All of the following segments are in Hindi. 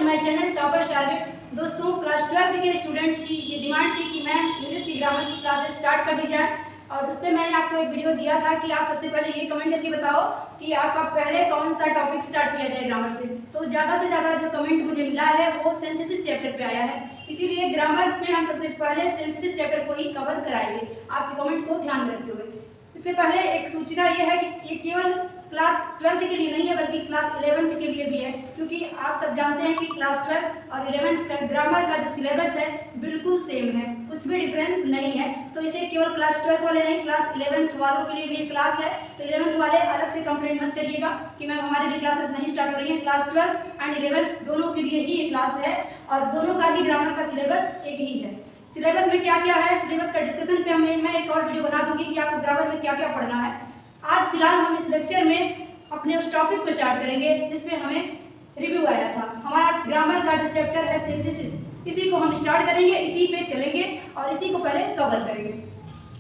My channel toppers target. दोस्तों, क्लास 12 के स्टूडेंट्स की ये डिमांड थी कि मैं इंग्लिश की ग्रामर की क्लासेस स्टार्ट कर दी जाए, और उस पर मैंने आपको एक वीडियो दिया था कि आप सबसे पहले ये कमेंट करके बताओ कि आपका पहले कौन सा टॉपिक स्टार्ट किया जाए ग्रामर से। तो ज़्यादा से ज़्यादा जो कमेंट मुझे मिला है वो सिंथेसिस चैप्टर पे आया है, इसीलिए ग्रामर में हम सबसे पहले सिंथेसिस चैप्टर को ही कवर कराएंगे, आपके कमेंट को ध्यान में रखते हुए। इससे पहले एक सूचना ये है कि ये केवल क्लास 12 के लिए नहीं है बल्कि क्लास 11 के लिए भी है, क्योंकि आप सब जानते हैं कि क्लास 12 और 11 का ग्रामर का जो सिलेबस है बिल्कुल सेम है, कुछ भी डिफरेंस नहीं है। तो इसे केवल क्लास 12 वाले नहीं, क्लास 11 वालों के लिए भी एक क्लास है। तो 11 वाले अलग से कंप्लेंट मत करिएगा कि मैम हमारे लिए क्लासेस नहीं स्टार्ट हो रही है। क्लास 12 एंड 11 दोनों के लिए ही ये क्लास है और दोनों का ही ग्रामर का सिलेबस एक ही है। सिलेबस में क्या क्या है, सिलेबस का डिस्कशन पे मैं एक और वीडियो बना दूंगी कि आपको ग्रामर में क्या क्या पढ़ना है। आज फिलहाल हम इस लेक्चर में अपने उस टॉपिक को स्टार्ट करेंगे जिसमें हमें रिव्यू आया था। हमारा ग्रामर का जो चैप्टर है सिंथेसिस, इसी को हम स्टार्ट करेंगे, इसी पे चलेंगे और इसी को पहले कवर करेंगे।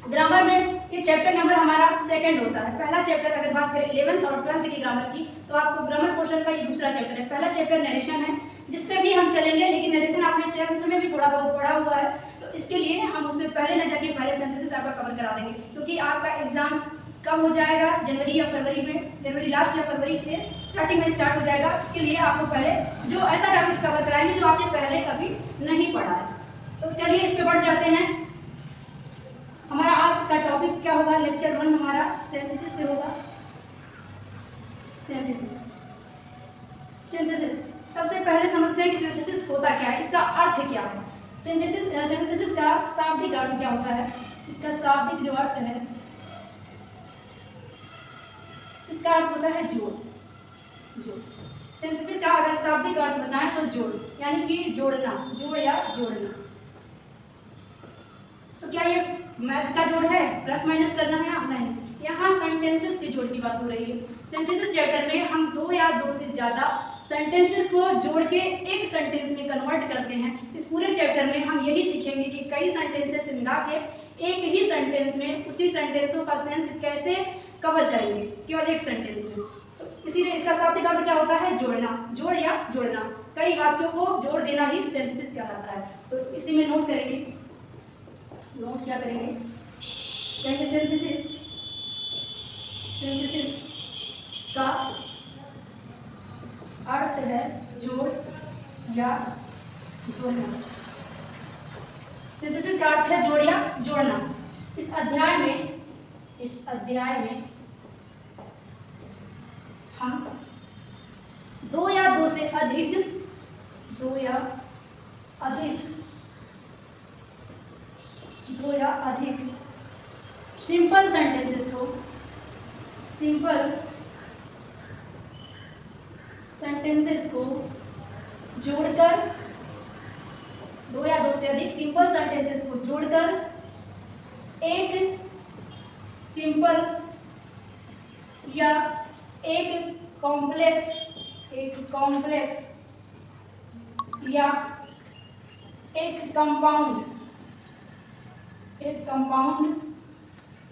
ग्रामर में ये चैप्टर नंबर हमारा सेकंड होता है। पहला चैप्टर अगर बात करें 11th और 12th की ग्रामर की, तो आपको ग्रामर पोर्शन का ये दूसरा चैप्टर है। पहला चैप्टर नरेशन है जिसपे भी हम चलेंगे, लेकिन नरेशन आपने 10th में भी थोड़ा बहुत पढ़ा हुआ है, तो इसके लिए हम उसमें पहले न जाके पहले सिंथेसिस आपका कवर करा देंगे, क्योंकि आपका एग्जाम कब हो जाएगा, जनवरी या फरवरी में, जनवरी लास्ट या फरवरी के स्टार्टिंग में स्टार्ट हो जाएगा। इसके लिए आपको पहले जो ऐसा टॉपिक कवर कराएंगे जो आपने पहले कभी नहीं पढ़ा है। तो चलिए इस पे बढ़ जाते हैं। हमारा आज का टॉपिक क्या होगा, लेक्चर 1 हमारा सिंथेसिस पे होगा। सिंथेसिस सबसे पहले समझते हैं कि सिंथेसिस होता क्या है, इसका अर्थ क्या है। सिंथेसिस का शाब्दिक अर्थ क्या होता है, इसका शाब्दिक जो अर्थ है, इसका अर्थ होता है जोड़। सिंथेसिस का अगर शाब्दिक अर्थ बताएं तो जोड़, यानी कि जोड़ना, जोड़ या जोड़ना। तो क्या ये मैथ का जोड़ है, प्लस माइनस करना है? नहीं, यहाँ सेंटेंसेस के जोड़ की बात हो रही है। सिंथेसिस चैप्टर में हम 2 या 2 से ज्यादा सेंटेंसेस को जोड़ के एक सेंटेंस में कन्वर्ट करते हैं। इस पूरे चैप्टर में हम यही सीखेंगे कि कई सेंटेंसेस मिला के एक ही सेंटेंस में उसी सेंटेंसों का सेंस कैसे कवर करेंगे, केवल एक सेंटेंस में। तो इसीलिए इसका शाब्दिक अर्थ क्या होता है, जोड़ना, जोड़ या जोड़ना। कई वाक्यों को जोड़ देना ही सिंथेसिस कहलाता है। तो इसी में नोट करेंगे, नोट क्या करेंगे, कहेंगे सिंथेसिस का अर्थ है जोड़ या जोड़ना। सिंथेसिस का अर्थ है जोड़ या जोड़ना। इस अध्याय में हम 2 या 2 से अधिक सिंपल सेंटेंसेस को जोड़कर, 2 या 2 से अधिक सिंपल सेंटेंसेस को जोड़कर एक सिंपल या एक कॉम्प्लेक्स या एक कंपाउंड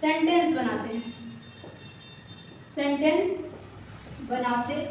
सेंटेंस बनाते हैं।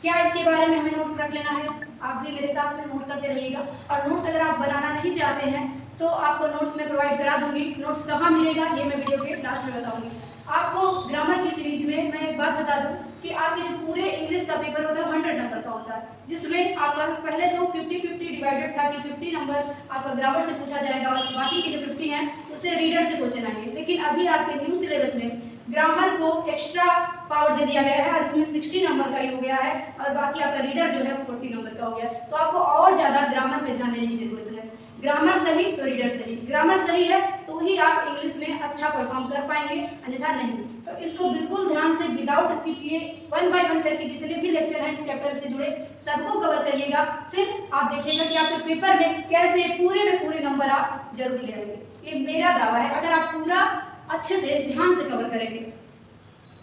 क्या इसके बारे में हमें नोट रख लेना है, आप भी मेरे साथ में नोट करते रहिएगा। और नोट्स अगर आप बनाना नहीं चाहते हैं तो आपको नोट्स में प्रोवाइड करा दूंगी। नोट्स कहाँ मिलेगा ये मैं वीडियो के लास्ट में बताऊंगी। आपको ग्रामर की सीरीज में मैं एक बात बता दूं कि आपके जो पूरे इंग्लिश का पेपर होता है 100 नंबर का होता है, जिसमें आपका पहले तो 50-50 डिवाइडेड था कि 50 नंबर आपका ग्रामर से पूछा जाएगा और बाकी के जो 50 हैं उससे रीडर से क्वेश्चन आएंगे। लेकिन अभी आपके न्यू सिलेबस में ग्रामर को एक्स्ट्रा पावर दे दिया गया है और इसमें 60 नंबर का ही हो गया है और बाकी आपका रीडर जो है 40 नंबर का हो गया है। तो आपको और ज़्यादा ग्रामर पे ध्यान देने की जरूरत है। ग्रामर सही तो रीडर सही, ग्रामर सही है तो ही आप इंग्लिश में अच्छा परफॉर्म कर पाएंगे, अन्यथा नहीं। तो इसको बिल्कुल ध्यान से विदाउट स्किप किए 1 बाय 1 करके जितने भी लेक्चर हैं इस चैप्टर से जुड़े सबको कवर करिएगा। फिर आप देखिएगा कि आपके पेपर में कैसे पूरे नंबर आप जरूर ले आएंगे। ये मेरा दावा है, अगर आप पूरा अच्छे से ध्यान से कवर करेंगे।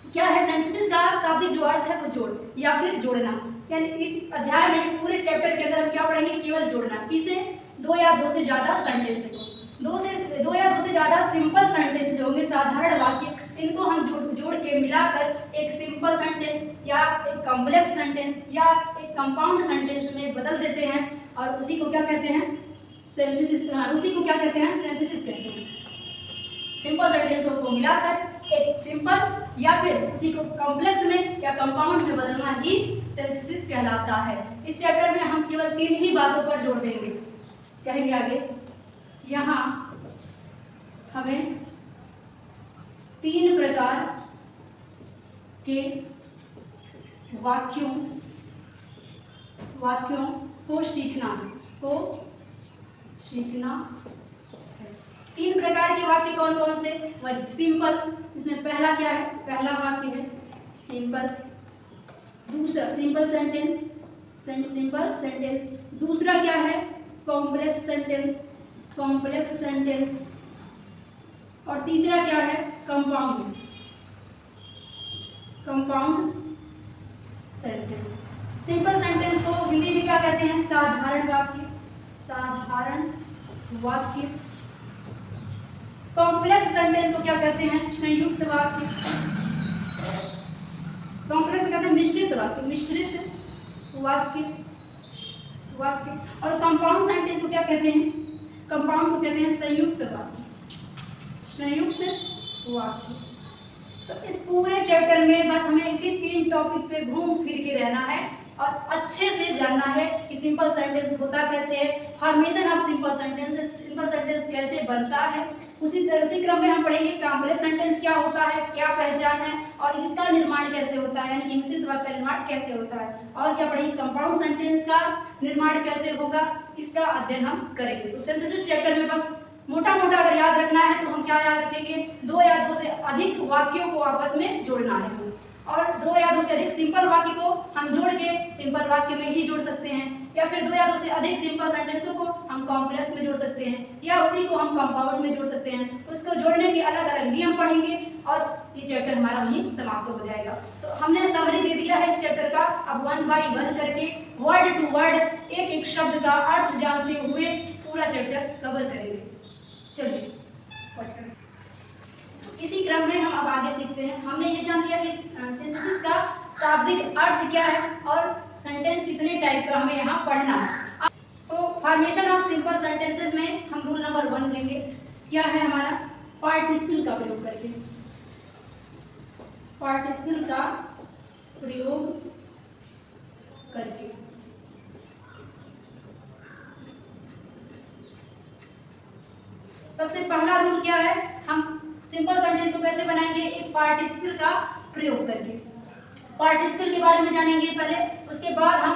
क्या है सिंथेसिस का शाब्दिक जो अर्थ है वो जोड़ या फिर जोड़ना, यानी इस अध्याय में, इस पूरे चैप्टर के अंदर हम क्या पढ़ेंगे, केवल जोड़ना। किसे, 2 या 2 से ज्यादा सेंटेंस को, 2 या 2 से ज्यादा सिंपल सेंटेंस जो होंगे, साधारण वाक्य इनको हम जोड़ के मिलाकर एक सिंपल सेंटेंस या एक कॉम्प्लेक्स सेंटेंस या एक कंपाउंड सेंटेंस में बदल देते हैं और उसी को क्या कहते हैं, सिंथेसिस। उसी को क्या कहते हैं, सिंथेसिस कहते हैं। सिंपल सेंटेंसों को मिलाकर एक सिंपल या फिर उसी को कॉम्प्लेक्स में या कंपाउंड में बदलना ही सिंथेसिस कहलाता है। इस चैप्टर में हम केवल 3 ही बातों पर जोड़ देंगे। कहेंगे आगे, यहाँ हमें 3 प्रकार के वाक्यों को सीखना है। 3 प्रकार के वाक्य कौन कौन से, वही सिंपल, इसमें पहला क्या है, पहला वाक्य है सिंपल। दूसरा सिंपल सेंटेंस। दूसरा क्या है, कॉम्प्लेक्स सेंटेंस। और तीसरा क्या है, कंपाउंड सेंटेंस। सिंपल सेंटेंस को हिंदी में क्या कहते हैं, साधारण वाक्य। कॉम्प्लेक्स सेंटेंस को क्या कहते हैं, संयुक्त वाक्य। कॉम्प्लेक्स कहते हैं मिश्रित वाक्य। और कंपाउंड सेंटेंस को क्या कहते हैं, कंपाउंड को कहते हैं संयुक्त वाक्य। तो इस पूरे चैप्टर में बस हमें इसी 3 टॉपिक पे घूम फिर के रहना है और अच्छे से जानना है कि सिंपल सेंटेंस होता कैसे है, फॉर्मेशन ऑफ सिंपल सेंटेंस कैसे बनता है। उसी क्रम में हम पढ़ेंगे कॉम्प्लेक्स सेंटेंस क्या होता है, क्या पहचान है और इसका निर्माण कैसे होता है, यानी कि मिश्रित वाक्य का निर्माण कैसे होता है। और क्या पढ़ेंगे, कंपाउंड सेंटेंस का निर्माण कैसे होगा, इसका अध्ययन हम करेंगे। तो सिंथेसिस चैप्टर में बस मोटा अगर याद रखना है तो हम क्या याद रखेंगे, 2 या 2 से अधिक वाक्यों को आपस में जोड़ना है और 2 या 2 से अधिक सिंपल वाक्य को हम जोड़ के सिंपल वाक्य में ही जोड़ सकते हैं, या फिर 2 या 2 से अधिक सिंपल सेंटेंसों को हम कॉम्प्लेक्स में जोड़ सकते हैं या उसी को हम कंपाउंड में जोड़ सकते हैं। उसको जोड़ने के अलग अलग नियम पढ़ेंगे और ये चैप्टर हमारा वहीं समाप्त हो जाएगा। तो हमने समरी दे दिया है इस चैप्टर का। अब 1 बाय 1 करके वर्ड टू वर्ड एक शब्द का अर्थ जानते हुए पूरा चैप्टर कवर करेंगे। चलिए इसी क्रम में हम अब आगे सीखते हैं। हमने ये जान लिया कि सिंथेसिस का शाब्दिक अर्थ क्या है और सेंटेंस कितने टाइप का हमें यहाँ पढ़ना है। तो फॉर्मेशन ऑफ सिंपल सेंटेंसेस में हम रूल नंबर 1 लेंगे। क्या है हमारा, पार्टिसिपल का प्रयोग करके। पार्टिसिपल का प्रयोग करके सबसे पहला रूल क्या है, हम सिंपल सेंटेंस को कैसे बनाएंगे, एक पार्टिसिपल का प्रयोग करके। पार्टिसिपल के बारे में जानेंगे पहले, उसके बाद हम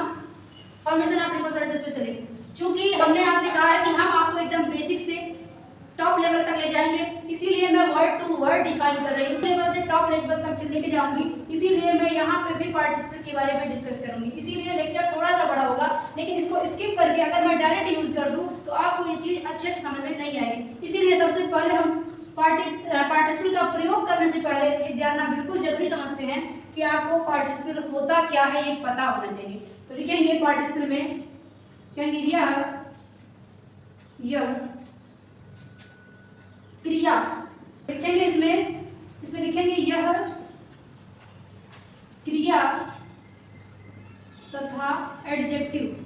फॉर्मेशन ऑफ सिंपल सेंटेंस पे चलेंगे। क्योंकि हमने आपसे कहा है कि हम आपको एकदम बेसिक से टॉप लेवल तक ले जाएंगे, इसीलिए मैं वर्ड टू वर्ड डिफाइन कर रही हूँ। लेवल से टॉप लेवल तक लेके जाऊंगी, इसीलिए मैं यहाँ पे भी पार्टिसिपल के बारे में डिस्कस करूंगी। इसीलिए लेक्चर थोड़ा सा बड़ा होगा, लेकिन इसको स्किप करके अगर मैं डायरेक्ट यूज कर दूँ तो आपको ये चीज़ अच्छे से समझ में नहीं आएगी। इसीलिए सबसे पहले हम पार्टिसिपल का प्रयोग करने से पहले ये जानना बिल्कुल जरूरी समझते हैं कि आपको पार्टिसिपल होता क्या है ये पता होना चाहिए। तो लिखेंगे पार्टिसिपल में, कहेंगे यह क्रिया, लिखेंगे इसमें लिखेंगे यह क्रिया तथा एडजेक्टिव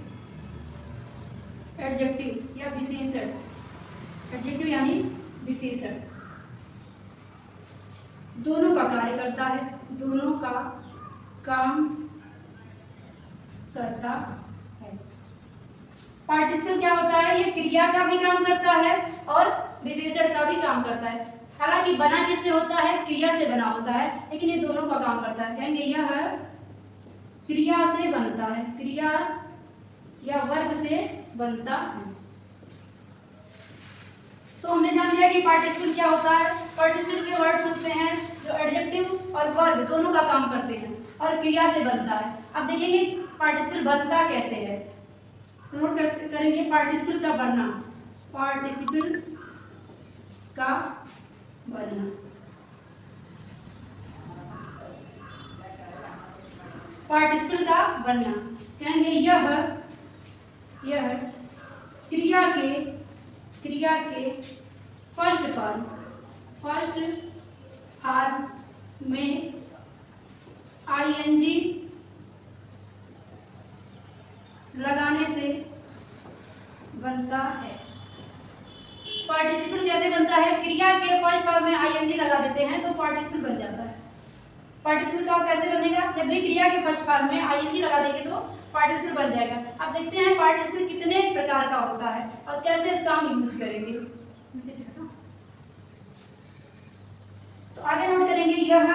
या विशेषण, एडजेक्टिव यानी विशेषण दोनों का कार्य करता है, दोनों का काम करता है। पार्टिसिपल क्या होता है, ये क्रिया का भी काम करता है और विशेषण का भी काम करता है। हालांकि बना किससे होता है, क्रिया से बना होता है, लेकिन ये दोनों का काम करता है। कहेंगे यह क्रिया से बनता है, क्रिया या वर्ब से बनता है। तो हमने जान लिया कि पार्टिसिपल क्या होता है। पार्टिसिपल के वर्ड्स होते हैं जो एडजेक्टिव और वर्ब दोनों का काम करते हैं और क्रिया से बनता है। अब देखेंगे पार्टिसिपल बनता कैसे है, नोट करेंगे पार्टिसिपल का बनना, पार्टिसिपल का बनना। पार्टिसिपल का बनना कहेंगे यह क्रिया के फर्स्ट फार्म में आईएनजी लगाने से बनता है। पार्टिसिपल कैसे बनता है? क्रिया के फर्स्ट फॉर्म में आईएनजी लगा देते हैं तो पार्टिसिपल बन जाता है। पार्टिसिपल का कैसे बनेगा? जब भी क्रिया के फर्स्ट फॉर्म में आईएनजी लगा देंगे तो पार्टिसिपल बन जाएगा। अब देखते हैं पार्टिसिपल कितने प्रकार का होता है और कैसे इसका हम यूज करेंगे। तो आगे नोट करेंगे, यह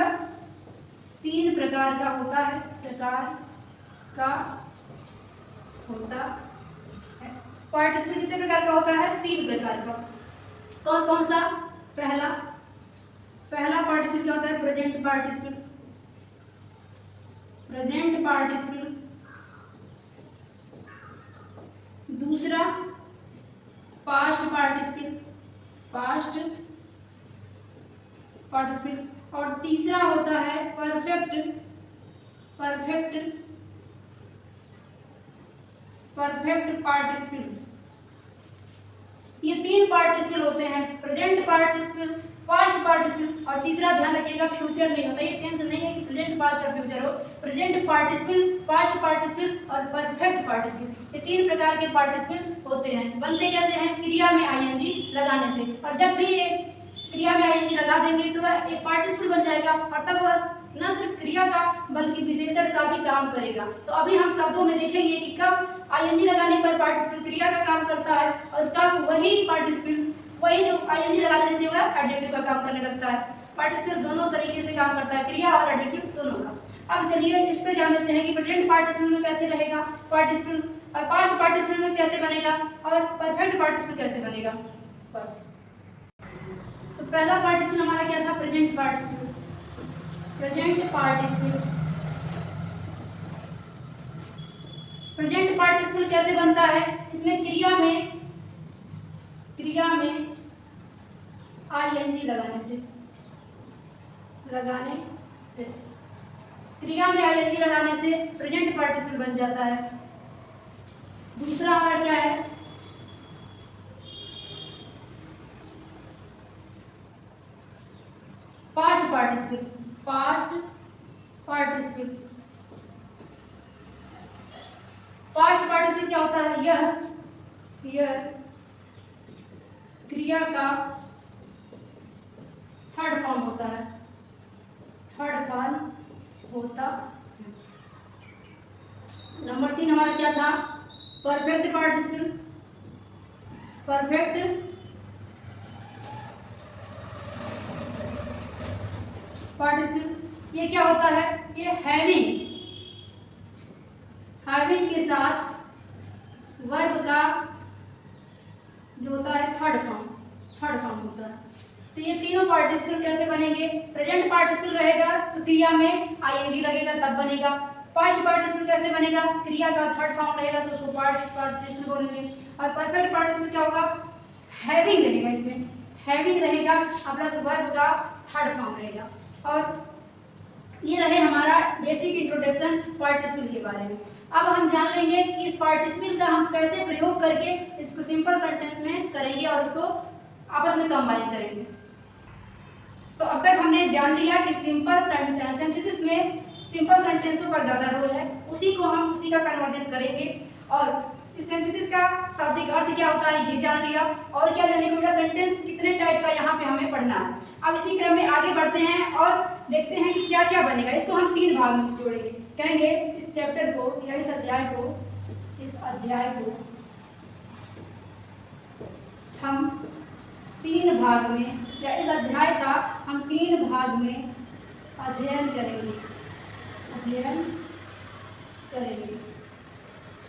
3 प्रकार का होता है। पार्टिसिपल कितने प्रकार का होता है? 3 प्रकार का। कौन कौन सा? पहला पार्टिसिपल क्या होता है? Present participle. दूसरा पास्ट पार्टिसिपल और तीसरा होता है परफेक्ट पार्टिसिपल। ये 3 पार्टिसिपल होते हैं, प्रेजेंट पार्टिसिपल, पास्ट पार्टिसिपल और तीसरा ध्यान रखिएगा फ्यूचर नहीं होता। ये टेंस नहीं है कि प्रेजेंट पास्ट और फ्यूचर हो। प्रेजेंट पार्टिसिपल, पास्ट पार्टिसिपल और परफेक्ट पार्टिसिपल, ये 3 प्रकार के पार्टिसिपल होते हैं। बनते कैसे हैं? क्रिया में आईएनजी लगाने से। और जब भी ये क्रिया में आईएनजी लगा देंगे तो वह एक पार्टिसिपल बन जाएगा और तब वह न सिर्फ क्रिया का बल्कि विशेषण का भी काम करेगा। तो अभी हम शब्दों में देखेंगे कि कब आईएनजी लगाने पर पार्टिसिपल क्रिया का काम करता है और कब वही जो आईएनजी लगा देने से वह एडजेक्टिव का काम करने लगता है। पार्टिसिपल दोनों तरीके से काम करता है, क्रिया और एडजेक्टिव दोनों का। अब चलिए इस पे जान लेते हैं कि प्रेजेंट पार्टिसिपल में कैसे रहेगा पार्टिसिपल, और पास्ट पार्टिसिपल में कैसे बनेगा और परफेक्ट पार्टिसिपल कैसे बनेगा। तो पहला पार्टिसिपल हमारा क्या था? Present participle. प्रेजेंट पार्टिसिपल कैसे बनता है? इसमें क्रिया में आईएनजी लगाने से क्रिया में आईएनजी लगाने से प्रेजेंट पार्टिसिपल बन जाता है। दूसरा हमारा क्या है? Past participle. पास्ट पार्टिसिपल क्या होता है? यह क्रिया का थर्ड फॉर्म होता है। नंबर 3 हमारा क्या था? Perfect participle. ये क्या होता है? ये हैविंग के साथ वर्ब का जो होता है थर्ड फॉर्म होता है। तो ये तीनों पार्टिसिपल कैसे बनेंगे? प्रेजेंट पार्टिसिपल रहेगा तो क्रिया में आईएनजी लगेगा तब बनेगा। पास्ट पार्टिसिपल कैसे बनेगा? क्रिया का थर्ड फॉर्म रहेगा तो उसको पास्ट पार्टिसिपल बोलेंगे। और परफेक्ट पार्टिसिपल क्या होगा? हैविंग रहेगा, इसमें हैविंग रहेगा प्लस वर्ब का थर्ड फॉर्म रहेगा। और ये रहे हमारा बेसिक इंट्रोडक्शन पार्टिसिपल के बारे में। अब हम जान लेंगे कि इस पार्टिसिपल का हम कैसे प्रयोग करके इसको सिंपल सेंटेंस में करेंगे और उसको आपस में कंबाइन करेंगे। तो अब तक हमने जान लिया कि सिंपल सेंटेंसेस में सिंपल सेंटेंसों का ज़्यादा रोल है, उसी का कन्वर्जन करेंगे। और इस सेंटेंसेस का शाब्दिक अर्थ क्या होता है ये जान लिया। और क्या जानने को मिला? सेंटेंस कितने टाइप का यहाँ पे हमें पढ़ना है। अब इसी क्रम में आगे बढ़ते हैं और देखते हैं कि क्या क्या बनेगा। इसको हम 3 भाग में जोड़ेंगे। कहेंगे इस चैप्टर को या इस अध्याय को हम 3 भाग में या इस अध्याय का हम 3 भाग में अध्ययन करेंगे।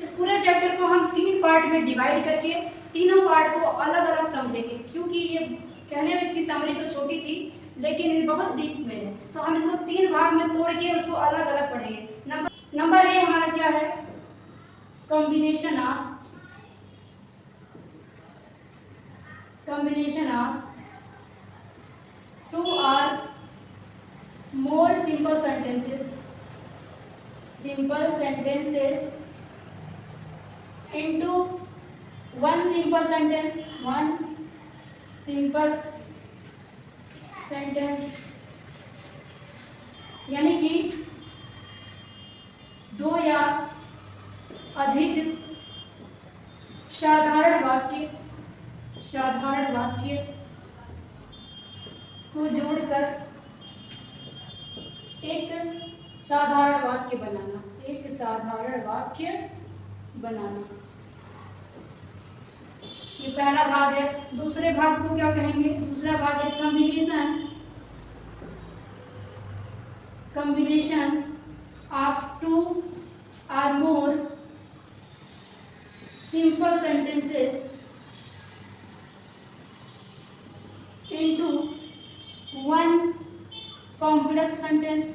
इस पूरे चैप्टर को हम 3 पार्ट में डिवाइड करके तीनों पार्ट को अलग अलग समझेंगे, क्योंकि ये कहने में इसकी समरी तो छोटी थी लेकिन ये बहुत डीप में है। तो हम इसको 3 भाग में तोड़ के उसको अलग अलग पढ़ेंगे। नंबर ए हमारा क्या है? Combination of 2 or more simple sentences into one simple sentence यानी कि दो या अधिक साधारण वाक्य को जोड़कर एक साधारण वाक्य बनाना। ये पहला भाग है। दूसरे भाग को क्या कहेंगे? दूसरा भाग है कॉम्बिनेशन ऑफ टू और more simple sentences into one complex sentence।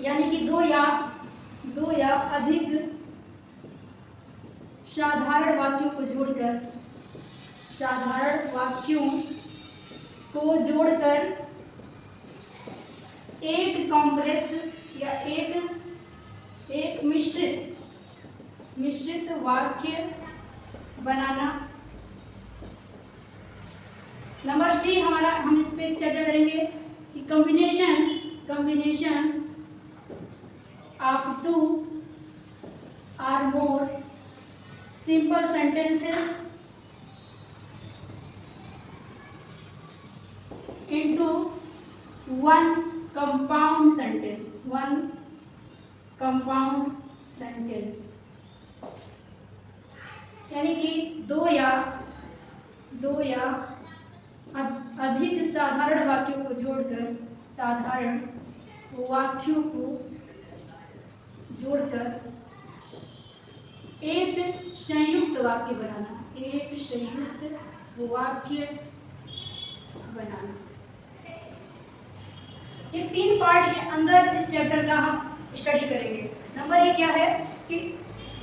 यानी कि दो या अधिक साधारण वाक्यों को जोड़कर एक कॉम्प्लेक्स या एक मिश्रित वाक्य बनाना। नंबर सी हमारा, हम इस पे चर्चा करेंगे कि कॉम्बिनेशन ऑफ टू और more simple sentences into one compound sentence। यानी कि दो या अधिक साधारण वाक्यों को जोड़कर एक संयुक्त वाक्य बनाना। ये 3 पार्ट के अंदर इस चैप्टर का हम स्टडी करेंगे। नंबर 1 क्या है कि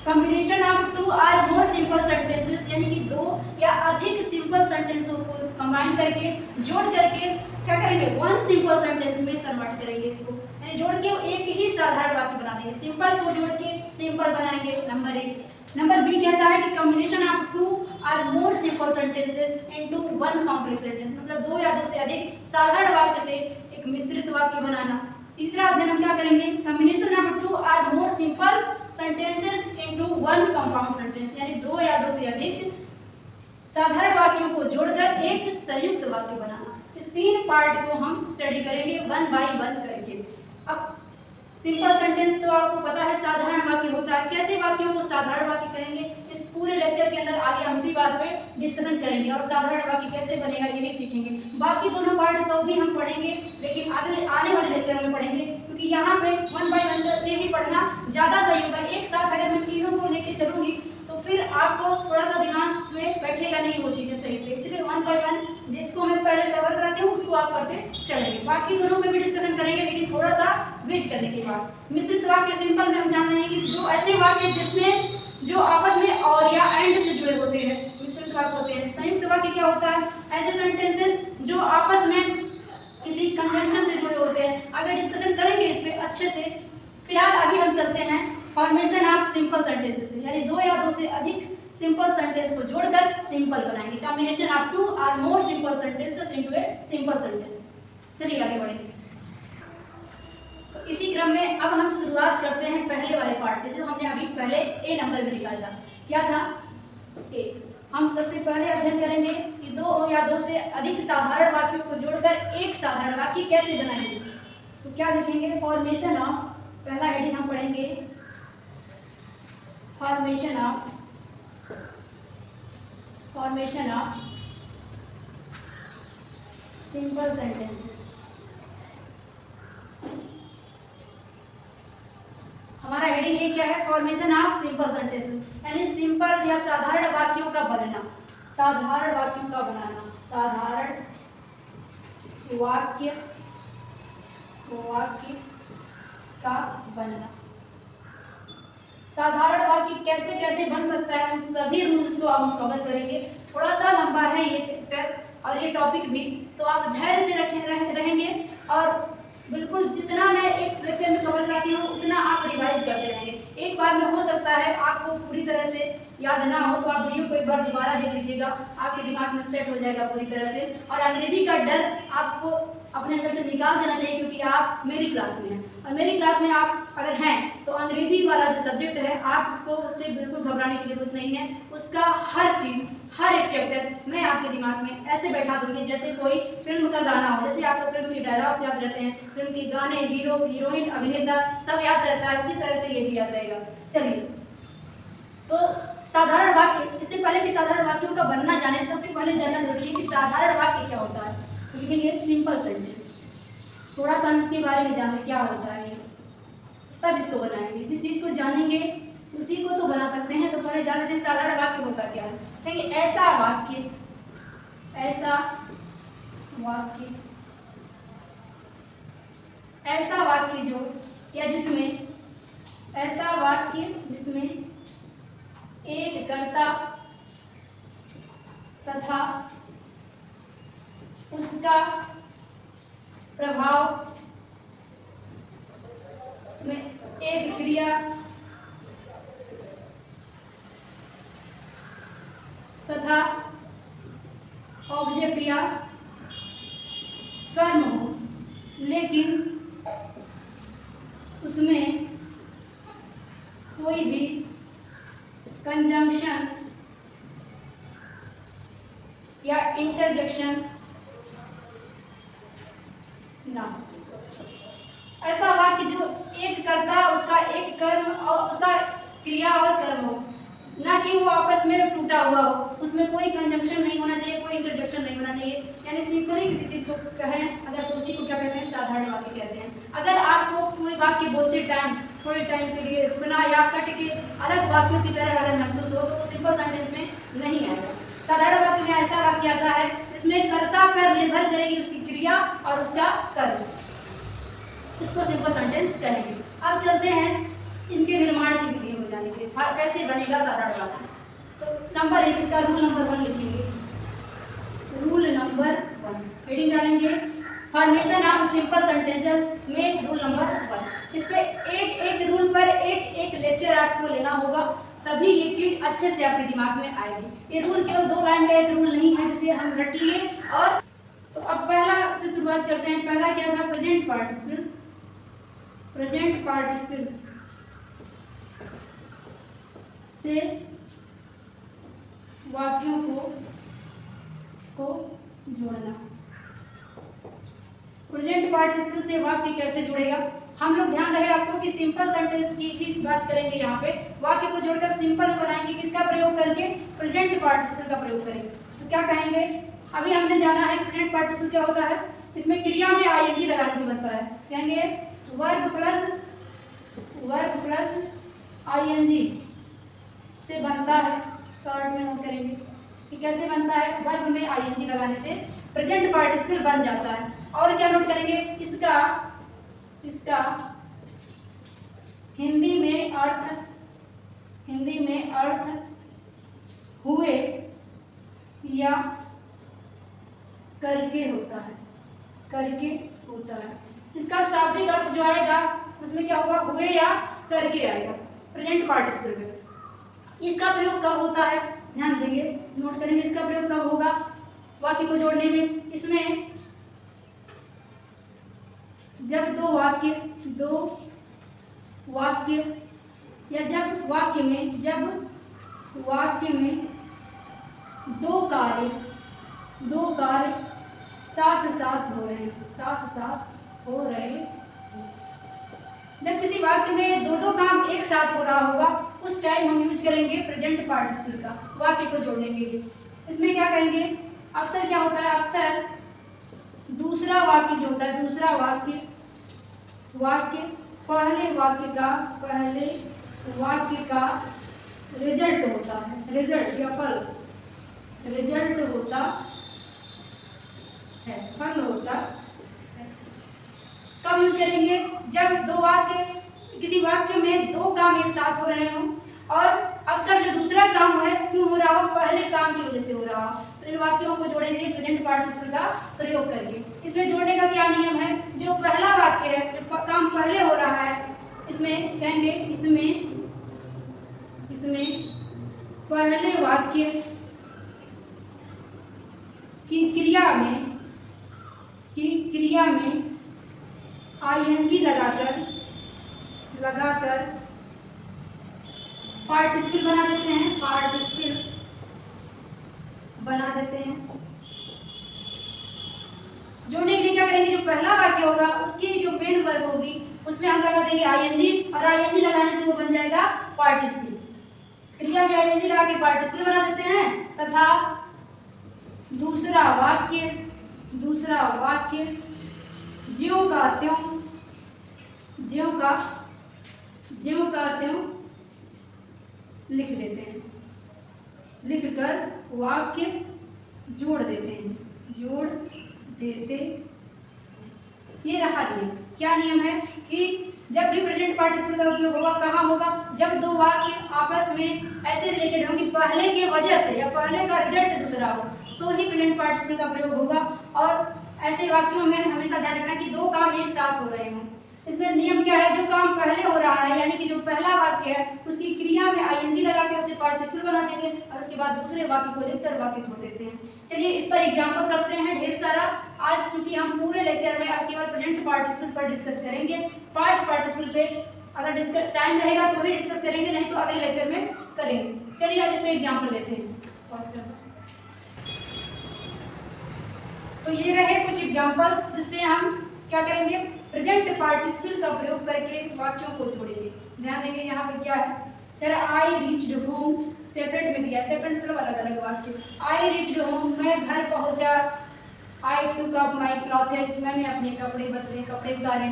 कॉम्बिनेशन ऑफ टू और मोर सिंपल सेंटेंसेस, यानी कि दो या अधिक सिंपल सेंटेंसों को कंबाइन करके जोड़ करके क्या करेंगे? वन सिंपल सेंटेंस में कन्वर्ट करेंगे इसको, यानी जोड़ के एक ही साधारण वाक्य बना देंगे। सिंपल को जोड़ के सिंपल बनाएंगे, नंबर 1। नंबर बी कहता है कि कॉम्बिनेशन ऑफ टू और more simple sentences into one complex sentence, मतलब दो या दो से अधिक साधारण वाक्य से एक मिश्रित वाक्य बनाना। तीसरा अध्ययन हम क्या करेंगे? कॉम्बिनेशन ऑफ टू और more simple sentences into one compound sentence, यानी दो या दो से अधिक साधारण वाक्यों को जोड़कर एक संयुक्त वाक्य बनाना। इस 3 पार्ट को हम स्टडी करेंगे, 1 बाय 1 करेंगे। अब सिंपल सेंटेंस तो आपको पता है साधारण वाक्य होता है, कैसे वाक्यों को साधारण वाक्य करेंगे इस पूरे लेक्चर के अंदर आगे हम इसी बात पे डिस्कशन करेंगे, और साधारण वाक्य कैसे बनेगा यही सीखेंगे। बाकी दोनों पार्ट को भी हम पढ़ेंगे, लेकिन अगले आने वाले लेक्चर में पढ़ेंगे, क्योंकि यहाँ पे 1 बाय 1 करके ही पढ़ना ज़्यादा सही होगा। एक साथ अगर मैं तीनों को लेके चलूँगी तो फिर आपको थोड़ा सा दिमाग में बैठेगा नहीं वो चीज़ें सही से, इसलिए 1 बाय 1 जिसको मैं पहले कवर कराती हूँ उसको आप करते चलेंगे। बाकी दोनों पे भी डिस्कशन करेंगे, लेकिन थोड़ा सा वेट करने के बाद। मिश्रित वाक्य सिंपल में हम जान रहे हैं कि जो ऐसे वाक्य जिसमें जो आपस में और या एंड से जुड़े होते हैं मिश्रित वाक्य होते हैं। संयुक्त वाक्य क्या होता है? ऐसे सेंटेंसेस जो आपस में किसी कंजंक्शन से जुड़े होते हैं। आगे डिस्कशन करेंगे इस पे अच्छे से। फिलहाल अभी हम चलते हैं फॉर्मेशन ऑफ सिंपल सेंटेंसेस, यानी दो या दो से अधिक सिंपल सेंटेंस को जोड़कर सिंपल बनाएंगे। कॉम्बिनेशन ऑफ टू और more simple sentences into a simple sentence. चलिए आगे बढ़ेंगे। तो इसी क्रम में अब हम शुरुआत करते हैं पहले वाले पार्ट से, जो हमने अभी पहले ए नंबर में निकाला था। क्या था? ए। हम सबसे पहले अध्ययन करेंगे कि दो या दो से अधिक साधारण वाक्यों को जोड़कर एक साधारण वाक्य कैसे बनाएंगे। तो क्या लिखेंगे? फॉर्मेशन ऑफ, पहला हेडिंग हम पढ़ेंगे फॉर्मेशन ऑफ सिंपल सेंटेंसेस। हमारा हेडिंग ये क्या है? फॉर्मेशन ऑफ सिंपल सेंटेंसेस, यानी सिंपल या साधारण वाक्यों का बनना, साधारण वाक्यों का बनाना, साधारण वाक्य का बनना। साधारण वाक्य कैसे कैसे बन सकता है, हम सभी रूल्स को हम कवर करेंगे। थोड़ा सा लंबा है ये चैप्टर और ये टॉपिक भी, तो आप धैर्य से रहेंगे और बिल्कुल जितना मैं एक लेक्चर में कवर कराती हूँ उतना आप रिवाइज करते रहेंगे। एक बार में हो सकता है आपको पूरी तरह से याद ना हो तो आप वीडियो को एक बार दोबारा देख लीजिएगा, आपके दिमाग में सेट हो जाएगा पूरी तरह से। और अंग्रेजी का डर आपको अपने अंदर से निकाल देना चाहिए, क्योंकि आप मेरी क्लास में हैं और मेरी क्लास में आप अगर हैं तो अंग्रेजी वाला जो सब्जेक्ट है आपको उससे बिल्कुल घबराने की जरूरत नहीं है। उसका हर चीज़, हर एक चैप्टर मैं आपके दिमाग में ऐसे बैठा दूंगी जैसे कोई फिल्म का गाना हो। जैसे आपको फिल्म के डायलॉग्स याद रहते हैं, फिल्म के गाने, हीरो हीरोइन, अभिनेता सब याद रहता है, उसी तरह से ये भी याद रहेगा। चलिए, तो साधारण वाक्य, इससे पहले कि साधारण वाक्यों का बनना जाने, सबसे पहले जानना जरूरी है कि साधारण वाक्य क्या होता है। तो लिखेंगे सिंपल सेंटेंस। थोड़ा सा इसके बारे में जानें क्या होता है, तब इसको बनाएंगे। जिस चीज़ को जानेंगे उसी को तो बना सकते हैं। तो पहले जान लेते हैं साधारण वाक्य होता क्या है। कहेंगे ऐसा वाक्य, ऐसा वाक्य, ऐसा वाक्य जो या जिसमें, ऐसा वाक्य जिसमें एक कर्ता तथा उसका प्रभाव में एक क्रिया तथा ऑब्जेक्ट या कर्म हो, लेकिन उसमें कोई भी कंजंक्शन या इंटरजेक्शन ना। ऐसा वाक्य जो एक कर्ता, उसका एक कर्म और उसका क्रिया और कर्म हो, ना कि वो आपस में टूटा हुआ हो, उसमें कोई कंजंक्शन नहीं होना चाहिए, कोई इंटरजेक्शन नहीं होना चाहिए। यानी सिंपली किसी चीज़ को कहें अगर तो उसी को क्या कहते हैं, साधारण वाक्य कहते हैं। अगर आपको कोई वाक्य बोलते टाइम थोड़े टाइम के लिए रुकना या कट के अलग वाक्यों की तरह अगर महसूस हो तो सिंपल सेंटेंस में नहीं आएगा। साधारण वाक्य में ऐसा वाक्य आता है जिसमें कर्ता पर निर्भर करेगी उसकी क्रिया और उसका कर्म, इसको सिंपल सेंटेंस कहेंगे। अब चलते हैं इनके निर्माण की विधि में जाने के लिए, कैसे बनेगा साधारण वाक्य। तो नंबर 1, इसका रूल नंबर 1 लिखेंगे। रूल नंबर 1 हेडिंग डालेंगे फॉर्मेशन ऑफ सिंपल सेंटेंसेस में रूल नंबर 1। इस पे एक रूल पर एक लेक्चर आपको लेना होगा, तभी ये चीज़ अच्छे से आपके दिमाग में आएगी। ये रूल केवल 2 लाइन का एक रूल नहीं है जिसे हम रट लिए। और तो अब पहला से शुरुआत करते हैं। पहला क्या था, प्रेजेंट पार्टिसिपल। प्रेजेंट पार्टिसिपल से वाक्यों को जोड़ना। प्रेजेंट पार्टिसिपल से वाक्य कैसे जुड़ेगा, हम लोग ध्यान रहे आपको कि सिंपल सेंटेंस की ही बात करेंगे। यहाँ पे वाक्य को जोड़कर सिंपल बनाएंगे, किसका प्रयोग करके, प्रेजेंट पार्टिसिपल का प्रयोग करेंगे। तो क्या कहेंगे, अभी हमने जाना है प्रेजेंट पार्टिसिपल क्या होता है। इसमें क्रिया में आईएनजी लगाने से बनता है। कहेंगे वर्ब प्लस आईएनजी से बनता है। शॉर्ट में नोट करेंगे कि कैसे बनता है। वर्ब में आईएनजी लगाने से प्रेजेंट पार्टिसिपल बन जाता है। और क्या नोट करेंगे, इसका हिंदी में अर्थ हुए या करके होता है। इसका शाब्दिक अर्थ जो आएगा उसमें क्या होगा, हुए या करके आएगा प्रेजेंट पार्टिसिपल में। इसका प्रयोग कब होता है, ध्यान देंगे, नोट करेंगे इसका प्रयोग कब होगा वाक्य को जोड़ने में। इसमें जब दो वाक्य या जब वाक्य में दो कार्य साथ हो रहे जब किसी वाक्य में दो काम एक साथ हो रहा होगा उस टाइम हम यूज करेंगे प्रेजेंट पार्टिसिपल का वाक्य को जोड़ने के लिए। इसमें क्या करेंगे, अक्सर क्या होता है, अक्सर दूसरा वाक्य जो होता है, दूसरा वाक्य पहले वाक्य का रिजल्ट होता है, रिजल्ट या फल होता है। कब यूज करेंगे, जब किसी वाक्य में दो काम एक साथ हो रहे हों और अक्सर जो दूसरा काम है क्यों हो रहा हो, पहले काम की वजह से हो रहा हो। तो इन वाक्यों को जोड़ेंगे प्रेजेंट पार्टिसिपल का प्रयोग करके। इसमें जोड़ने का क्या नियम है, जो पहला वाक्य वाक्य है, जो काम पहले हो रहा है, इसमें कहेंगे इसमें पहले वाक्य की क्रिया में आईएनजी लगाकर पार्टिसिपल बना देते हैं। जोड़ने के लिए क्या करेंगे, जो पहला वाक्य होगा उसकी जो मेन वर्ब होगी उसमें हम लगा देंगे आईएनजी, और आईएनजी लगाने से वो बन जाएगा पार्टिसिपल। क्रिया में आईएनजी लगा के पार्टिसिपल बना देते हैं, तथा दूसरा वाक्य ज्यों का त्यों लिख देते हैं, लिखकर वाक्य जोड़ देते। ये रहा नियम। क्या नियम है कि जब भी प्रेजेंट पार्टिसिपल का उपयोग होगा, कहाँ होगा, जब दो वाक्य आपस में ऐसे रिलेटेड हो कि पहले के वजह से या पहले का रिजल्ट दूसरा हो, तो ही प्रेजेंट पार्टिसिपल का प्रयोग होगा। और ऐसे वाक्यों में हमेशा ध्यान रखना कि दो काम एक साथ हो रहे हों। इसमें नियम क्या है, जो काम पहले हो रहा है यानी कि जो पहला वाक्य है उसकी क्रिया में आईएनजी लगा के उसे पार्टिसिपल बना देंगे, और उसके बाद दूसरे वाक्य को लिखकर वाक्य छोड़ देते हैं। चलिए इस पर एग्जाम्पल करते हैं ढेर सारा। आज चूंकि हम पूरे लेक्चर में अब केवल प्रेजेंट पार्टिसिपल पर डिस्कस करेंगे, पास्ट पार्टिसिपल पे अगर टाइम रहेगा तो ही डिस्कस करेंगे, नहीं तो अगले लेक्चर में करेंगे। चलिए अब इसमें एग्जाम्पल लेते हैं। तो ये रहे कुछ एग्जाम्पल्स जिससे हम क्या करेंगे, प्रेजेंट पार्टिसिपल का प्रयोग करके वाक्यों को जोड़ेंगे। ध्यान देंगे यहाँ पे क्या है, जरा आई रीच्ड होम सेपरेट में दिया, सेपरेट मतलब अलग अलग वाक्य। आई रीच्ड होम, मैं घर पहुंचा। आई टूक अप माई क्लॉथेज, मैंने अपने कपड़े उतारे।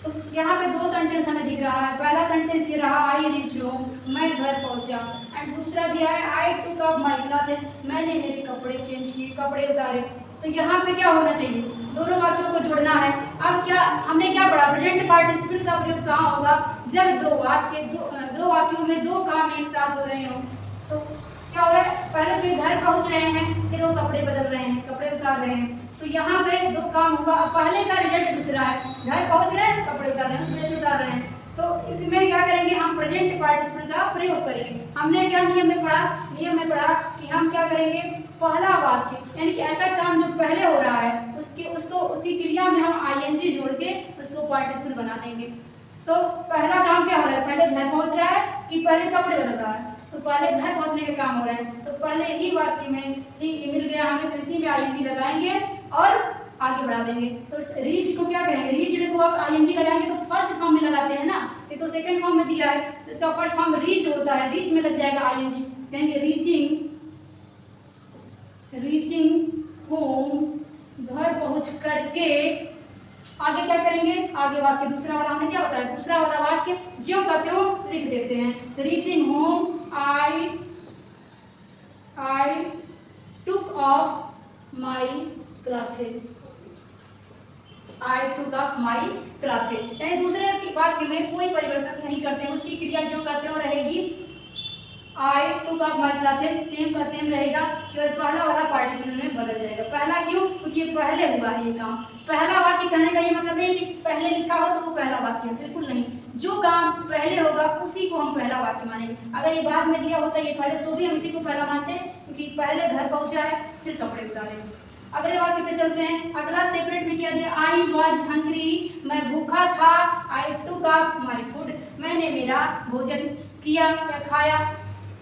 तो यहाँ पे दो सेंटेंस हमें दिख रहा है। पहला सेंटेंस ये रहा आई रीच्ड होम, मैं घर पहुंचा, एंड दूसरा दिया है आई टूक अप माई क्लॉथेज, मैंने मेरे कपड़े चेंज किए, कपड़े उतारे। तो यहाँ पे क्या होना चाहिए, दोनों वाक्यों को जोड़ना है। अब क्या हमने क्या पढ़ा, प्रेजेंट पार्टिसिपल का प्रयोग कहाँ होगा, जब दो वाक्यों में दो काम एक साथ हो रहे हो। तो क्या हो रहा है, पहले तो ये घर पहुंच रहे हैं, फिर वो कपड़े बदल रहे हैं, कपड़े उतार रहे हैं। तो यहाँ पे दो काम हुआ। अब पहले का रिजल्ट दूसरा है, घर पहुंच रहे हैं, कपड़े उतार रहे हैं, उस वजह से उतार रहे हैं। तो इसमें क्या करेंगे, हम प्रेजेंट पार्टिसिपल का प्रयोग करेंगे। हमने क्या नियम में पढ़ा कि हम क्या करेंगे, पहला वाक्य यानी कि ऐसा काम जो पहले हो रहा है उसकी क्रिया में हम आईएनजी जोड़ के उसको पार्टिसिपल बना देंगे। तो पहला काम क्या हो रहा है, पहले घर पहुंच रहा है कि पहले कपड़े बदल रहा है, तो पहले घर पहुंचने का काम हो रहा है। तो पहले ही वाक्य में ही मिल गया हमें, तो इसी में आईएनजी लगाएंगे और आगे बढ़ा देंगे। तो रीच को क्या कहेंगे, रीच्ड को आप आईएनजी लगाएंगे तो फर्स्ट फॉर्म में लगाते हैं ना, ये तो सेकंड फॉर्म में दिया है, तो इसका फर्स्ट फॉर्म रीच होता है, रीच में लग जाएगा आईएनजी। कहेंगे रीचिंग होम, घर पहुंच करके। आगे क्या करेंगे, आगे वाक्य दूसरा वाला हमने क्या बताया, दूसरा वाला वाक्य ज्यों का त्यों लिख देते हैं। Reaching home I took of my clothes, यानी दूसरे वाक्य में कोई परिवर्तन नहीं करते हैं, उसकी क्रिया ज्यों का त्यों रहेगी। I took up my clothes same का सेम रहेगा, केवल पहला वाला पार्टिसिपल में बदल जाएगा। पहला क्यों, क्योंकि ये पहले हुआ है ये काम। पहला वाक्य कहने का ये मतलब नहीं कि पहले लिखा हो तो वो पहला वाक्य, बिल्कुल नहीं। जो काम पहले होगा उसी को हम पहला वाक्य मानेंगे। अगर ये बाद में दिया होता ये पहले, तो भी हम इसी को पहला मानते हैं, क्योंकि पहले घर पहुंचा है फिर कपड़े उतारे। अगले वाक्य पे चलते हैं। अगला सेपरेट में क्या दिया, आई वॉज हंग्री, मैं भूखा था। आई टुक अप माई फूड, मैंने मेरा भोजन किया या खाया।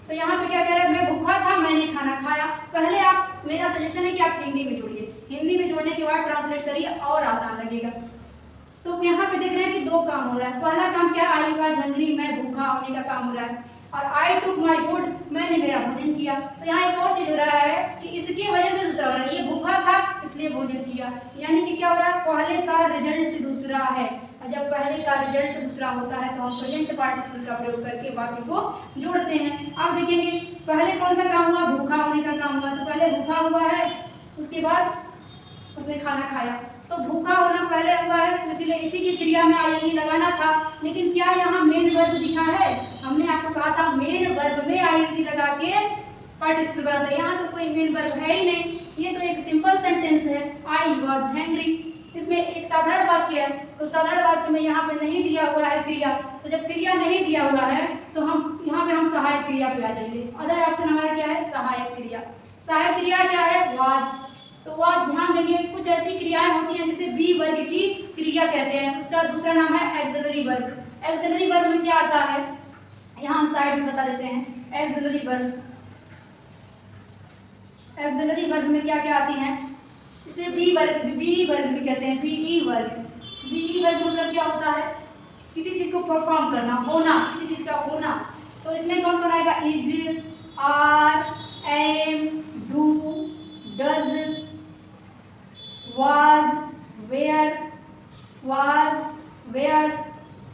तो यहाँ पे क्या कह रहा है, मैं भूखा था, मैंने खाना खाया। पहले आप, मेरा सजेशन है कि आप हिंदी में जोड़िए, हिंदी में जोड़ने के बाद ट्रांसलेट करिए और आसान लगेगा। तो यहाँ पे देख रहे हैं कि दो काम हो रहा है। पहला काम क्या, आई वॉज हंग्री, मैं भूखा होने का काम हो रहा है, और आई टुक माई फूड, मैंने मेरा भोजन किया। तो यहाँ एक और चीज हो रहा है कि इसकी वजह से दूसरा हो रहा है, ये भूखा था इसलिए भोजन किया, यानी कि क्या हो रहा है, पहले का रिजल्ट दूसरा है। और जब पहले का रिजल्ट दूसरा होता है तो हम प्रेजेंट पार्टिसिपल का प्रयोग करके वाक्य को जोड़ते हैं। अब देखेंगे पहले कौन सा काम हुआ, भूखा होने का काम हुआ। तो पहले भूखा हुआ है, उसके बाद उसने खाना खाया। तो भूखा होना पहले हुआ है, तो इसलिए इसी की क्रिया में आईएनजी लगाना था। लेकिन क्या यहाँ मेन वर्ब दिखा है, हमने आपको कहा था मेन वर्ब में आईएनजी लगा के पार्टिसिपल बनाते हैं। यहाँ तो कोई मेन वर्ब है ही नहीं, ये तो एक सिंपल सेंटेंस है, आई वॉज हैंग्री। इसमें एक साधारण वाक्य है, तो साधारण वाक्य में यहाँ पे नहीं दिया हुआ है क्रिया, तो जब क्रिया नहीं दिया हुआ है तो हम यहाँ पे हम सहायक क्रिया पे आ जाएंगे। अदर ऑप्शन हमारा क्या है? सहायक क्रिया। सहायक क्रिया क्या है? वाज। तो वाज ध्यान देंगे, कुछ ऐसी क्रियाएं होती हैं जिसे बी वर्ग की क्रिया कहते हैं, उसका दूसरा नाम है एक्सिलरी वर्ब। एक्सिलरी वर्ब में क्या आता है यहाँ हम साइड में बता देते हैं। एक्सिलरी वर्ब, एक्सिलरी वर्ब में क्या क्या आती हैं? इसे बी वर्ग भी कहते हैं, बीई वर्ग। बीई वर्ग मतलब क्या होता है? किसी चीज को परफॉर्म करना, होना, किसी चीज का होना। तो इसमें कौन कौन आएगा? Is, are, am, do, does, was, where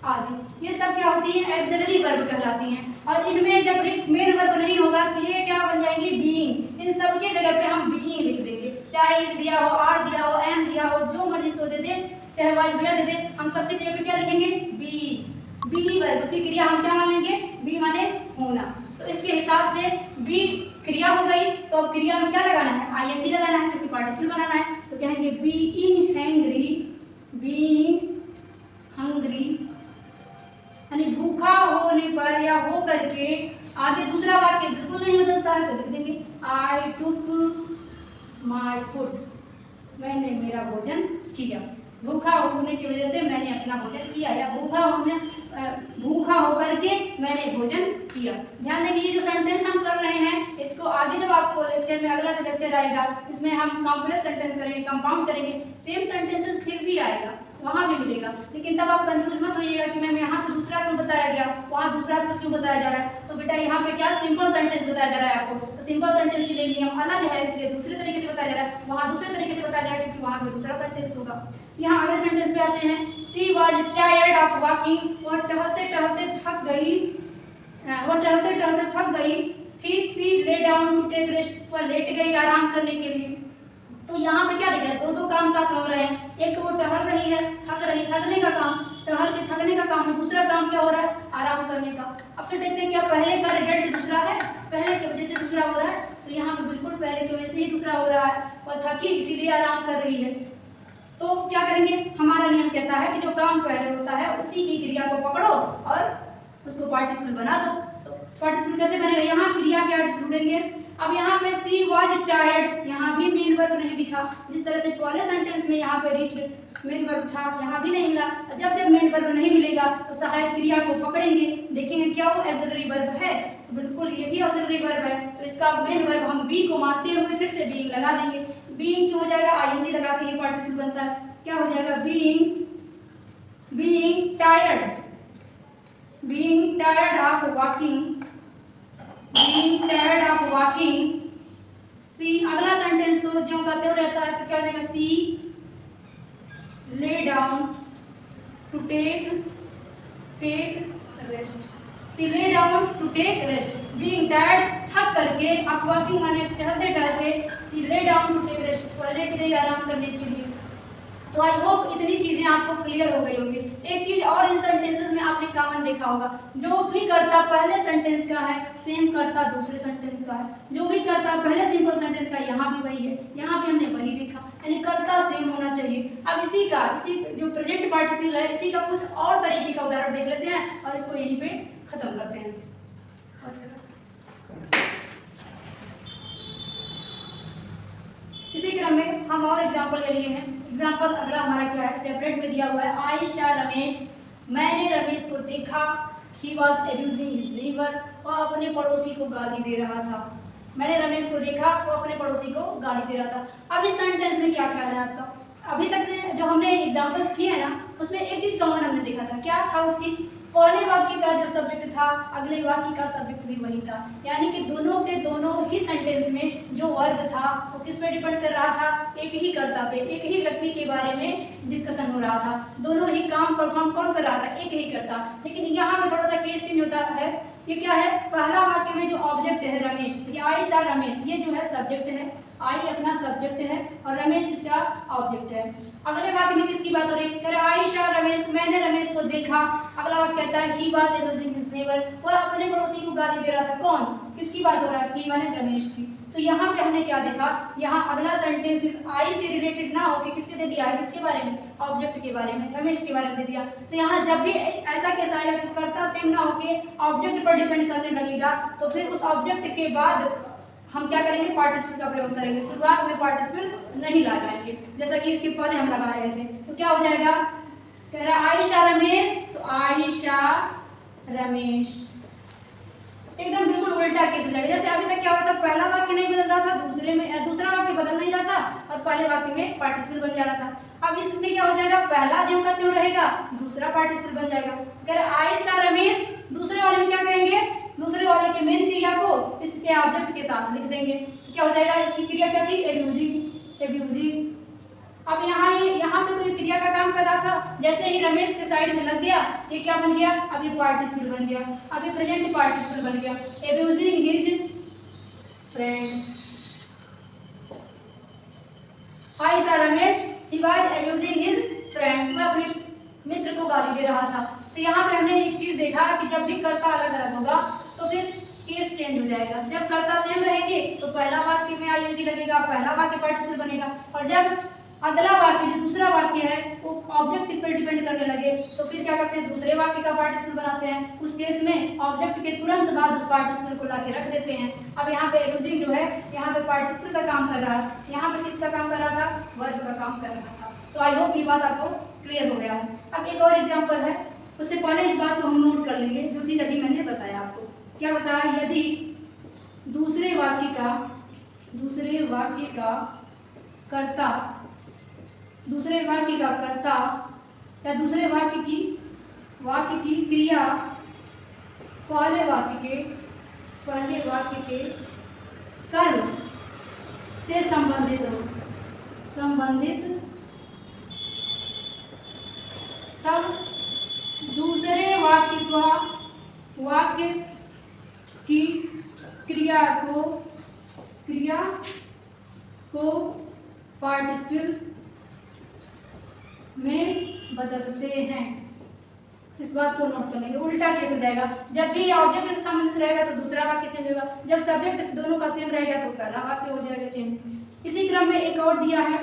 आदि, ये सब क्या होती हैं? एक्सिलरी वर्ब कहलाती हैं। और इनमें जब एक मेन वर्ब नहीं होगा तो ये क्या बन जाएंगी? बीइंग। इन सब के जगह पे हम बीइंग लिख देंगे, चाहे इस दिया हो, आर दिया हो, एम दिया हो, जो मर्जी सो दे दे, चाहे वाज वेयर दे दे, हम सबके जगह पे क्या लिखेंगे? बी। बी वर्ब, उसी क्रिया हम क्या मान लेंगे? बी माने होना। तो इसके हिसाब से बी क्रिया हो गई, तो अब क्रिया में क्या लगाना है? आईएनजी लगाना है, क्योंकि पार्टिसिपल बनाना है। तो कहेंगे बीइंग हैंग्री, बीइंग हंग्री, यानी भूखा होने पर या हो करके। आगे दूसरा वाक्य बिल्कुल नहीं बदलता है तो लिख देंगे आई टुक माय फूड, मैंने मेरा भोजन किया। भूखा होने की वजह से मैंने अपना भोजन किया, या भूखा होकर के मैंने भोजन किया। ध्यान देंगे, ये जो सेंटेंस हम कर रहे हैं इसको आगे जब आपको लेक्चर में, अगला जो लेक्चर आएगा इसमें हम कॉम्प्लेक्स सेंटेंस करेंगे, कंपाउंड करेंगे, सेम सेंटेंसेस फिर भी आएगा, वहाँ भी मिलेगा। लेकिन तब आप कंफ्यूज मत होइएगा कि मैम यहाँ तो दूसरा रूल बताया गया, वहाँ दूसरा रूल क्यों बताया जा रहा है। तो बेटा यहाँ पे क्या सिंपल सेंटेंस बताया जा रहा है आपको, तो सिंपल सेंटेंस के लिए नियम अलग है, इसलिए दूसरे तरीके से बताया जा रहा है, वहाँ दूसरे तरीके से बताया जाएगा क्योंकि वहाँ पे दूसरा सेंटेंस होगा। यहाँ अगले सेंटेंस पे आते हैं। She was tired of walking, वह टहलते टहलते थक गई थी। She lay down to take rest, वह लेट गई आराम करने के लिए। तो यहाँ पे क्या दिख रहा है? दो काम साथ में हो रहे हैं। एक तो वो टहल रही है, थकने का काम, थकने का काम है। दूसरा काम क्या हो रहा है? आराम करने का। अब फिर देखते हैं क्या पहले का रिजल्ट दूसरा है, पहले की वजह से दूसरा हो रहा है। तो यहाँ पे बिल्कुल पहले की वजह से ही दूसरा हो रहा है, और थकी इसीलिए आराम कर रही है। तो क्या करेंगे? हमारा नियम कहता है कि जो काम पहले होता है उसी की क्रिया को पकड़ो और उसको पार्टिसिपल बना दो। तो पार्टिसिपल कैसे बनेगा? यहाँ क्रिया क्या ढूंढेंगे? अब यहाँ पे सी वॉज टायर्ड, यहाँ भी मेन वर्ब नहीं दिखा। जिस तरह से पहले सेंटेंस में यहाँ पे रीच्ड मेन वर्ब था, यहाँ भी नहीं मिला। जब मेन वर्ब नहीं मिलेगा तो सहायक क्रिया को पकड़ेंगे, देखेंगे क्या वो एक्सिलरी वर्ब है, तो बिल्कुल ये भी एक्सिलरी वर्ब है। तो इसका मेन वर्ब हम बी को मानते हुए फिर से बीइंग लगा देंगे। बीइंग क्यों हो जाएगा? आईएनजी लगा के ही पार्टिसिपल बनता है। क्या हो जाएगा? बीइंग टायर्ड ऑफ वॉकिंग, सी अगला सेंटेंस तो जो का त्यों रहता है, तो क्या हो जाएगा? She lay down to take rest, she lay down to take rest. Being tired थक करके, अब वॉकिंग माने टहलते टहलते, she lay down to take rest, लेट गई आराम करने के लिए। तो आई होप इतनी चीजें आपको क्लियर हो गई होंगी। एक चीज और इन सेंटेंसेस में आपने कॉमन देखा होगा, जो भी कर्ता पहले सेंटेंस का है सेम कर्ता दूसरे सेंटेंस का है, जो भी कर्ता पहले सिंपल सेंटेंस का यहाँ भी वही है, यहाँ भी हमने वही देखा, यानी कर्ता सेम होना चाहिए। अब इसी जो प्रेजेंट पार्टिसिपल है इसी का कुछ और तरीके का उदाहरण देख लेते हैं और इसको यहीं पे खत्म करते हैं। इसी क्रम में हम और एग्जाम्पल ले लिए हैं। एग्जाम्पल अगला हमारा क्या है? सेपरेट में दिया हुआ है। आयशा रमेश, मैंने रमेश को देखा, he was abusing his neighbour, वह अपने पड़ोसी को गाली दे रहा था। मैंने रमेश को देखा, वो अपने पड़ोसी को गाली दे रहा था। अब इस सेंटेंस में क्या ख्याल है आपका? अभी तक जो हमने एग्जाम्पल्स किए हैं ना, उसमें एक चीज कॉमन हमने देखा था। क्या था वो चीज? पहले वाक्य का जो सब्जेक्ट था अगले वाक्य का सब्जेक्ट भी वही था, यानी कि दोनों के दोनों ही सेंटेंस में जो वर्ब था वो किस पे डिपेंड कर रहा था? एक ही कर्ता पे, एक ही व्यक्ति के बारे में डिस्कशन हो रहा था। दोनों ही काम परफॉर्म कौन कर रहा था? एक ही कर्ता। लेकिन यहाँ पे थोड़ा सा केस चेंज होता है। ये क्या है? पहला वाक्य में जो ऑब्जेक्ट है रमेश, ये आयशा रमेश, ये जो है सब्जेक्ट है, आई अपना सब्जेक्ट है और रमेश इसका ऑब्जेक्ट है। अगले वाक्य में किसकी बात हो रही है? आयशा रमेश, मैंने रमेश को देखा। अगला वाक्य कहता है he was abusing his neighbour, वह अपने पड़ोसी को गाली दे रहा था। कौन? किसकी बात हो रहा है? ही माने रमेश की। तो यहाँ पे हमने क्या देखा, यहाँ अगला सेंटेंस इस आई से रिलेटेड ना होके किससे दे दिया है, किसके बारे में, ऑब्जेक्ट के बारे में, रमेश के बारे में दे दिया। तो यहाँ जब भी ऐसा केस आएगा कि कर्ता सेम ना होके ऑब्जेक्ट पर डिपेंड करने लगेगा तो फिर उस ऑब्जेक्ट के बाद हम क्या करेंगे, पार्टिसिपल का प्रयोग करेंगे। शुरुआत में पार्टिसिपल नहीं लगाएंगे जैसा कि इसके पहले हम लगा रहे थे। तो क्या हो जाएगा, कह रहा आयशा रमेश, तो आयशा रमेश, एकदम बिल्कुल उल्टा केस हो जाएगा। जैसे अभी तक क्या हो रहा था, पहला वाक्य नहीं बदल रहा था, दूसरा वाक्य बदल नहीं रहा था और पहले वाक्य में पार्टिसिपल बन जा रहा था। अब इसमें क्या हो जाएगा, पहला ज्यों का त्यों रहेगा, दूसरा पार्टिसिपल बन जाएगा। कह रहा आयशा रमेश, दूसरे वाले में क्या कहेंगे, दूसरे वाले की मेन क्रिया को इसके ऑब्जेक्ट के साथ लिख देंगे। तो क्या हो जाएगा, इसकी क्रिया क्या थी, एब्यूजिंग, एब्यूजिंग। अब यहाँ पे तो ये क्रिया का काम कर रहा था, जैसे ही रमेश के साइड में लग गया ये क्या बन गया, अब ये पार्टिसिपल बन गया, अब ये प्रेजेंट पार्टिसिपल बन गया, abusing his friend. Ayesha Ramesh, he was abusing his friend, वह अपने मित्र को गाली दे रहा था। तो यहाँ पे हमने एक चीज देखा कि जब भी कर्ता अलग अलग होगा तो फिर केस चेंज हो जाएगा। जब कर्ता सेम रहेंगे तो पहला वाक्य में आईएनजी लगेगा, पहला वाक्य पार्टिसिपल बनेगा, और जब अगला वाक्य जो दूसरा वाक्य है वो ऑब्जेक्ट पर डिपेंड करने लगे तो फिर क्या करते हैं, दूसरे वाक्य का पार्टिसिपल बनाते हैं। उस केस में ऑब्जेक्ट के तुरंत बाद उस पार्टिसिपल को लाके रख देते हैं। अब यहाँ पे एब्यूजिंग जो है यहाँ पे पार्टिसिपल का काम कर रहा है, यहाँ पे किसका काम कर रहा था, वर्ब का काम कर रहा था। तो आई होप ये बात आपको क्लियर हो गया है। अब एक और एग्जाम्पल है, उससे पहले इस बात को हम नोट कर लेंगे जो चीज़ अभी मैंने बताया आपको। क्या बताया, यदि दूसरे वाक्य कर्ता या दूसरे वाक्य की क्रिया पहले वाक्य के कर्म से संबंधित तब दूसरे वाक्य की क्रिया को पार्टिसिपल में बदलते हैं। इस बात को नोट कर लेंगे, उल्टा केस हो जाएगा। जब भी ऑब्जेक्ट से संबंधित रहेगा तो दूसरा वाक्य चेंज होगा, जब सब्जेक्ट दोनों का सेम रहेगा तो पहला वाक्य हो जाएगा चेंज। इसी क्रम में एक और दिया है,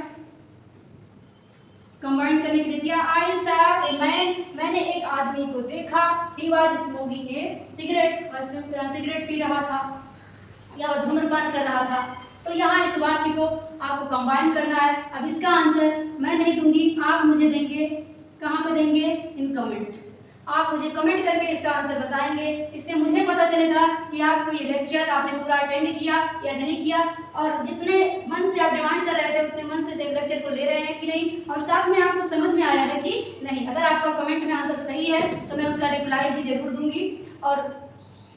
कंबाइन करने के लिए दिया, आई सॉ ए मैन, मैंने एक आदमी को देखा, he was smoking A cigarette, वह सिगरेट पी रहा था या वह धूम्रपान कर रहा था। तो यहाँ इस वाक्य को आपको कंबाइन करना है। अब इसका आंसर मैं नहीं दूंगी, आप मुझे देंगे। कहाँ पे देंगे, इन कमेंट। आप मुझे कमेंट करके इसका आंसर बताएंगे, इससे मुझे पता चलेगा कि आपको ये लेक्चर आपने पूरा अटेंड किया या नहीं किया, और जितने मन से आप डिमांड कर रहे थे उतने मन से इस लेक्चर को ले रहे हैं कि नहीं, और साथ में आपको समझ में आया है कि नहीं। अगर आपका कमेंट में आंसर सही है तो मैं उसका रिप्लाई भी जरूर दूंगी। और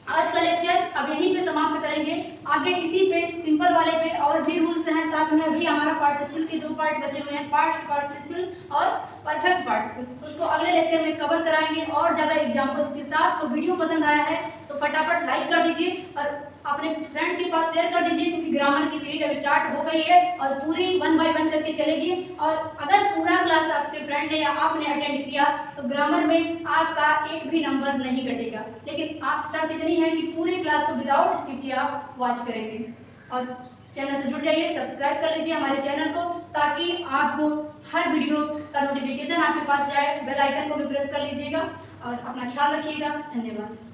आज का लेक्चर अब यहीं पे समाप्त करेंगे। आगे इसी पे सिंपल वाले पे और भी रूल्स हैं, साथ में अभी हमारा पार्टिसिपल के 2 पार्ट बचे हुए हैं, पास्ट पार्टिसिपल और परफेक्ट पार्टिसिपल, तो उसको अगले लेक्चर में कवर कराएंगे और ज़्यादा एग्जांपल्स के साथ। तो वीडियो पसंद आया है तो फटाफट लाइक कर दीजिए और अपने फ्रेंड्स के पास शेयर कर दीजिए, क्योंकि ग्रामर की सीरीज अब स्टार्ट हो गई है और पूरी 1 बाय 1 करके चलेगी। और अगर पूरा क्लास आपके फ्रेंड ने या आपने अटेंड किया तो ग्रामर में आपका एक भी नंबर नहीं घटेगा, लेकिन आप शर्त इतनी है कि पूरी क्लास को विदाउट स्किप किए आप वॉच करेंगे। और चैनल से जुड़ जाइए, सब्सक्राइब कर लीजिए हमारे चैनल को, ताकि आपको हर वीडियो का नोटिफिकेशन आपके पास जाए। बेल आइकन को भी प्रेस कर लीजिएगा और अपना ख्याल रखिएगा। धन्यवाद।